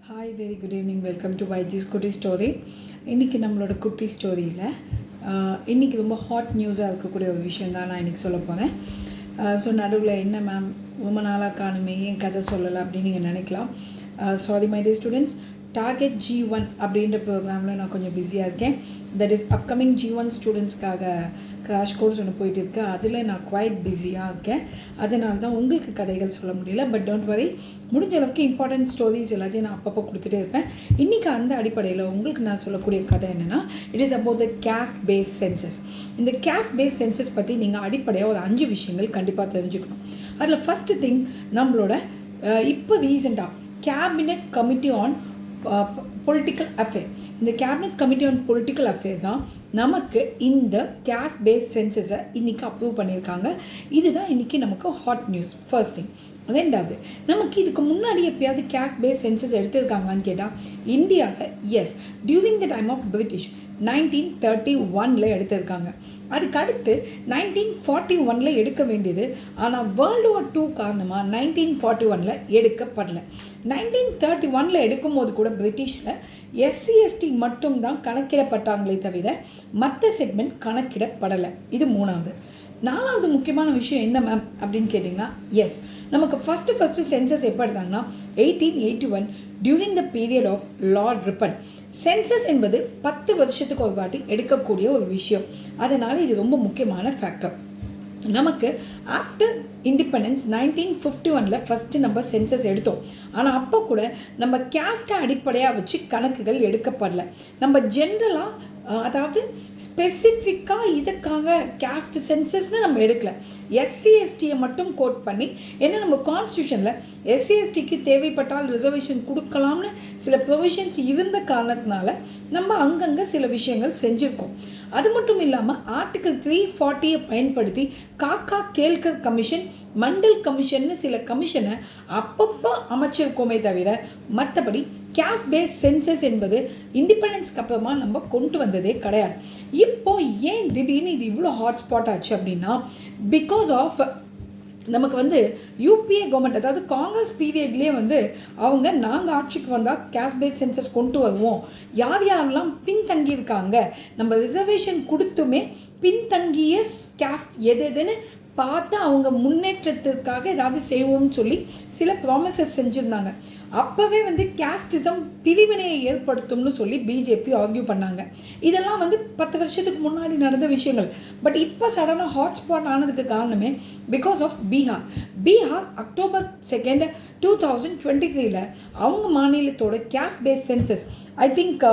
Hi very good evening welcome to வைஜிஸ் குட்டி story. இன்றைக்கி நம்மளோட குட்டி ஸ்டோரியில் இன்றைக்கி ரொம்ப ஹாட் நியூஸாக இருக்கக்கூடிய ஒரு விஷயம் தான் நான் இன்றைக்கி சொல்ல போகிறேன். ஸோ நடுவில் என்ன மேம் ரொம்ப நாளாக காணுமே ஏன் கதை சொல்லலை அப்படின்னு நீங்கள் நினைக்கலாம். Sorry my dear students, target G1 அப்படின்ற ப்ரோக்ராமில் நான் கொஞ்சம் பிஸியாக இருக்கேன். தட் இஸ் அப்கமிங் G1 ஸ்டூடெண்ட்ஸ்க்காக கிராஷ் கோர்ஸ் ஒன்று போயிட்டு இருக்கு. அதில் நான் குவைட் பிஸியாக இருக்கேன். அதனால தான் உங்களுக்கு கதைகள் சொல்ல முடியல. பட் டோன்ட் வரி, முடிஞ்ச அளவுக்கு இம்பார்ட்டன்ட் ஸ்டோரிஸ் எல்லாத்தையும் நான் அப்பப்போ கொடுத்துட்டே இருப்பேன். இன்றைக்கி அந்த அடிப்படையில் உங்களுக்கு நான் சொல்லக்கூடிய கதை என்னென்னா, it is about the caste base census. இந்த கேஸ்ட் பேஸ் சென்சஸ் பற்றி நீங்கள் அடிப்படையாக ஒரு 5 விஷயங்கள் கண்டிப்பாக தெரிஞ்சுக்கணும். அதில் ஃபஸ்ட்டு திங், நம்மளோட இப்போ ரீசெண்டாக cabinet committee on political affair, இந்த cabinet committee on political affair தான் நமக்கு இந்த கேஸ்ட் பேஸ் சென்சஸை இன்றைக்கி அப்ரூவ் பண்ணியிருக்காங்க. இதுதான் இன்றைக்கி நமக்கு ஹாட் நியூஸ். First thing. ரெண்டாவது, நமக்கு இதுக்கு முன்னாடி எப்பயாவது கேஸ்ட் பேஸ் சென்சஸ் எடுத்திருக்காங்களான்னு கேட்டால் இந்தியாவில் yes, during the time of British 1931 எடுத்திருக்காங்க. அதுக்கு அடுத்து 1941 எடுக்க வேண்டியது, ஆனால் வேர்ல்டு வார் 2 காரணமாக 1941 எடுக்கப்படலை. 1931 எடுக்கும்போது கூட பிரிட்டிஷில் SC/ST மட்டும்தான் கணக்கிடப்பட்டாங்களே தவிர மற்ற செக்மெண்ட் கணக்கிடப்படலை. இது மூணாவது. நாலாவது முக்கியமான விஷயம் என்ன மேம் அப்படின்னு கேட்டிங்கன்னா, எஸ், நமக்கு ஃபஸ்ட்டு சென்சஸ் எப்போ எடுத்தாங்கன்னா 1881 during the period of Lord Ripon. Census என்பது 10 வருஷத்துக்கு ஒரு வாட்டி எடுக்கக்கூடிய ஒரு விஷயம். அதனால் இது ரொம்ப முக்கியமான ஃபேக்டர். நமக்கு ஆஃப்டர் இண்டிபெண்டன்ஸ் 1951 ஃபஸ்ட்டு நம்ம சென்சஸ் எடுத்தோம். ஆனால் அப்போ கூட நம்ம கேஸ்ட்டை அடிப்படையாக வச்சு கணக்குகள் எடுக்கப்படல. நம்ம ஜென்ரலாக, அதாவது ஸ்பெசிஃபிக்காக இதுக்காக கேஸ்ட் சென்சஸ்ன்னு நம்ம எடுக்கல. SC/STயை மட்டும் கோட் பண்ணி, ஏன்னா நம்ம கான்ஸ்டியூஷனில் SC/STக்கு தேவைப்பட்டால் ரிசர்வேஷன் கொடுக்கலாம்னு சில ப்ரொவிஷன்ஸ் இருந்த காரணத்தினால நம்ம அங்கங்கே சில விஷயங்கள் செஞ்சுருக்கோம். அது மட்டும் இல்லாமல் ஆர்டிகல் 340 பயன்படுத்தி காக்கா கேல்கர் கமிஷன், மண்டல் கமிஷன்னு சில கமிஷனை அப்பப்போ அமைச்சிருக்கோமே தவிர மற்றபடி கேஸ்ட் பேஸ் சென்சஸ் என்பது இண்டிபெண்டன்ஸ்க்கு அப்புறமா நம்ம கொண்டு வந்ததே கிடையாது. இப்போ ஏன் திடீர்னு இது இவ்வளோ ஹாட்ஸ்பாட் ஆச்சு அப்படின்னா, பிகாஸ் ஆஃப் நமக்கு யூபிஏ கவர்மெண்ட், அதாவது காங்கிரஸ் பீரியட்லேயே நாங்கள் ஆட்சிக்கு வந்தால் கேஸ்ட் பேஸ் சென்சஸ் கொண்டு வருவோம், யார் யாரெல்லாம் பின்தங்கியிருக்காங்க, நம்ம ரிசர்வேஷன் கொடுத்துமே பின்தங்கிய கேஸ்ட் எதுன்னு பார்த்து அவங்க முன்னேற்றத்துக்காக ஏதாவது செய்வோம்னு சொல்லி சில ப்ராமிசஸ் செஞ்சுருந்தாங்க. அப்போவே கேஸ்டிசம் பிரிவினையை ஏற்படுத்தும்னு சொல்லி பிஜேபி ஆர்கியூ பண்ணாங்க. இதெல்லாம் 10 வருஷத்துக்கு முன்னாடி நடந்த விஷயங்கள். பட் இப்போ சடனாக ஹாட்ஸ்பாட் ஆனதுக்கு காரணமே பிகாஸ் ஆஃப் பீகார் October 2, 2023 அவங்க மாநிலத்தோட caste base census, I think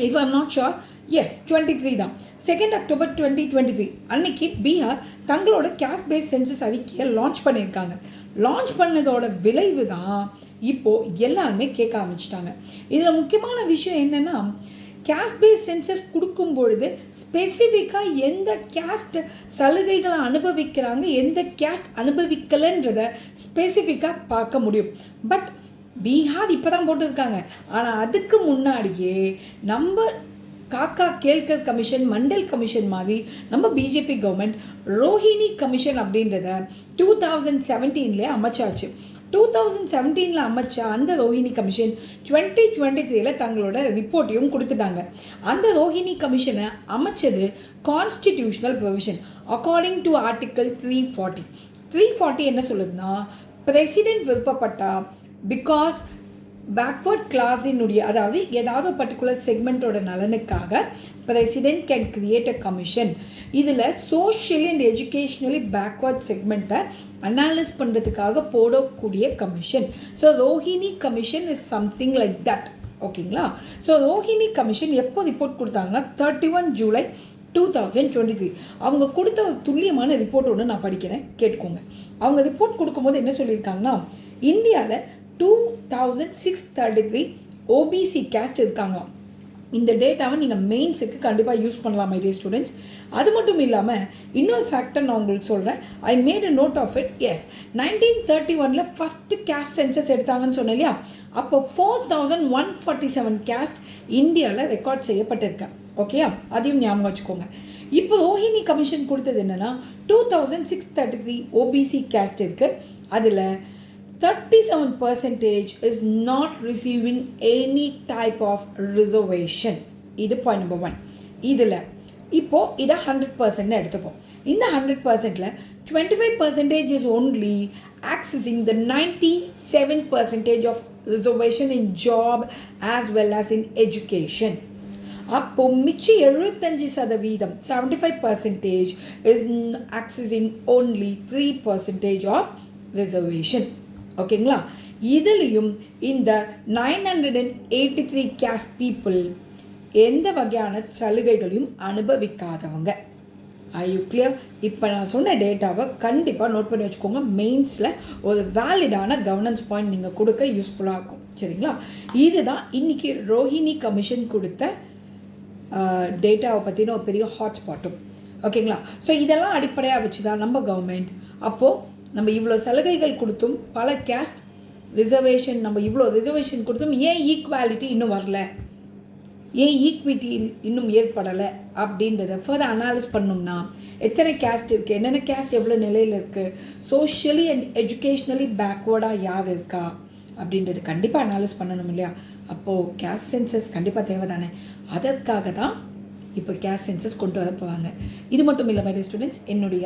if I'm not sure, yes 23 தான், 2 October 2023 அன்னைக்கு பீகார் தங்களோட கேஸ்ட் பேஸ் சென்சஸ் அறிக்கையை லான்ச் பண்ணியிருக்காங்க. லான்ச் பண்ணதோட விளைவு தான் இப்போது எல்லாருமே கேட்க ஆரம்பிச்சிட்டாங்க. இதில் முக்கியமான விஷயம் என்னென்னா, கேஸ்ட் பேஸ் சென்சஸ் கொடுக்கும் பொழுது ஸ்பெசிஃபிக்காக எந்த கேஸ்ட் சலுகைகளை அனுபவிக்கிறாங்க, எந்த கேஸ்ட் அனுபவிக்கலைன்றதை ஸ்பெசிஃபிக்காக பார்க்க முடியும். பட் பீகார் இப்போ தான் போட்டிருக்காங்க. ஆனால் அதுக்கு முன்னாடியே நம்ம காக்கா கேல்கர் கமிஷன், மண்டல் கமிஷன் மாதிரி நம்ம பிஜேபி கவர்மெண்ட் ரோஹிணி கமிஷன் அப்படின்றத 2017 அமைச்சாச்சு. 2017 அமைச்ச அந்த ரோஹிணி கமிஷன் 2023 தங்களோட ரிப்போர்ட்டையும் கொடுத்துட்டாங்க. அந்த ரோஹிணி கமிஷனை அமைச்சது constitutional provision according to article 340 என்ன சொல்லுதுன்னா, பிரசிடென்ட் விருப்பப்பட்டா, பிகாஸ் பேக்வர்ட் கிளாஸினுடைய, அதாவது ஏதாவது பர்டிகுலர் செக்மெண்ட்டோட நலனுக்காக president can create a commission. இதில் சோஷியலி அண்ட் எஜுகேஷ்னலி பேக்வர்ட் செக்மெண்ட்டை அனாலிஸ் பண்ணுறதுக்காக போடக்கூடிய commission. So Rohini commission is something like that. ஓகேங்களா? ஸோ ரோஹிணி கமிஷன் எப்போ ரிப்போர்ட் கொடுத்தாங்கன்னா 31 July 2023. அவங்க கொடுத்த ஒரு துல்லியமான ரிப்போர்ட் ஒன்று நான் படிக்கிறேன், கேட்டுக்கோங்க. அவங்க ரிப்போர்ட் கொடுக்கும்போது என்ன சொல்லியிருக்காங்கன்னா, இந்தியாவில் 2633 OBC கேஸ்ட் இருக்காங்க. இந்த டேட்டாவை நீங்கள் மெயின்ஸுக்கு கண்டிப்பாக யூஸ் பண்ணலாம் மை டியர் ஸ்டூடெண்ட்ஸ். அது மட்டும் இல்லாமல் இன்னொரு ஃபேக்டர் நான் உங்களுக்கு சொல்கிறேன். I made a note of it. Yes, 1931 first caste census எடுத்தாங்கன்னு சொன்னேன் இல்லையா, அப்போ 4147 கேஸ்ட் இந்தியாவில் ரெக்கார்ட் செய்யப்பட்டிருக்கேன். ஓகேயா? அதையும் ஞாபகம் வச்சுக்கோங்க. இப்போ ரோஹிணி கமிஷன் கொடுத்தது என்னென்னா 2633 OBC கேஸ்ட் இருக்குது. அதில் 37% is not receiving any type of reservation. இது பாயிண்ட் நம்பர் 1. இதில் இப்போது இதை 100% எடுத்துப்போம். இந்த 100%ல் 25% is only accessing the 97% of reservation in job as well as in education. அப்போ மிச்சி 75%, 75% is accessing only 3% of reservation. ஓகேங்களா? இதுலேயும் இந்த 983 caste people எந்த வகையான சலுகைகளையும் அனுபவிக்காதவங்க. Are you clear? இப்போ நான் சொன்ன டேட்டாவை கண்டிப்பாக நோட் பண்ணி வச்சுக்கோங்க. மெயின்ஸில் ஒரு வேலிடான கவர்னன்ஸ் பாயிண்ட் நீங்கள் கொடுக்க யூஸ்ஃபுல்லாக இருக்கும். சரிங்களா? இதுதான் இன்றைக்கி ரோஹிணி கமிஷன் கொடுத்த டேட்டாவை பற்றின ஒரு பெரிய ஹாட்ஸ்பாட்டும். ஓகேங்களா? ஸோ இதெல்லாம் அடிப்படையாக வச்சு தான் நம்ம கவர்மெண்ட் அப்போது நம்ம இவ்வளோ சலுகைகள் கொடுத்தும் பல கேஸ்ட் ரிசர்வேஷன் நம்ம இவ்வளோ ரிசர்வேஷன் கொடுத்தும் ஏன் ஈக்குவாலிட்டி இன்னும் வரல, ஏன் ஈக்விட்டி இன்னும் ஏற்படலை அப்படின்றத ஃபர்தர் அனாலிஸ் பண்ணோம்னா எத்தனை கேஸ்ட் இருக்குது, என்னென்ன கேஸ்ட் எவ்வளோ நிலையில் இருக்குது, சோஷியலி அண்ட் எஜுகேஷ்னலி பேக்வேர்டாக யார் இருக்கா அப்படின்றது கண்டிப்பாக அனாலிஸ் பண்ணணும் இல்லையா? அப்போது கேஸ்ட் சென்சஸ் கண்டிப்பாக தேவை தானே. அதற்காக தான் இப்போ கேஸ்ட் சென்சஸ் கொண்டு வர போவாங்க. இது மட்டும் இல்லை மை டியர் ஸ்டூடெண்ட்ஸ், என்னுடைய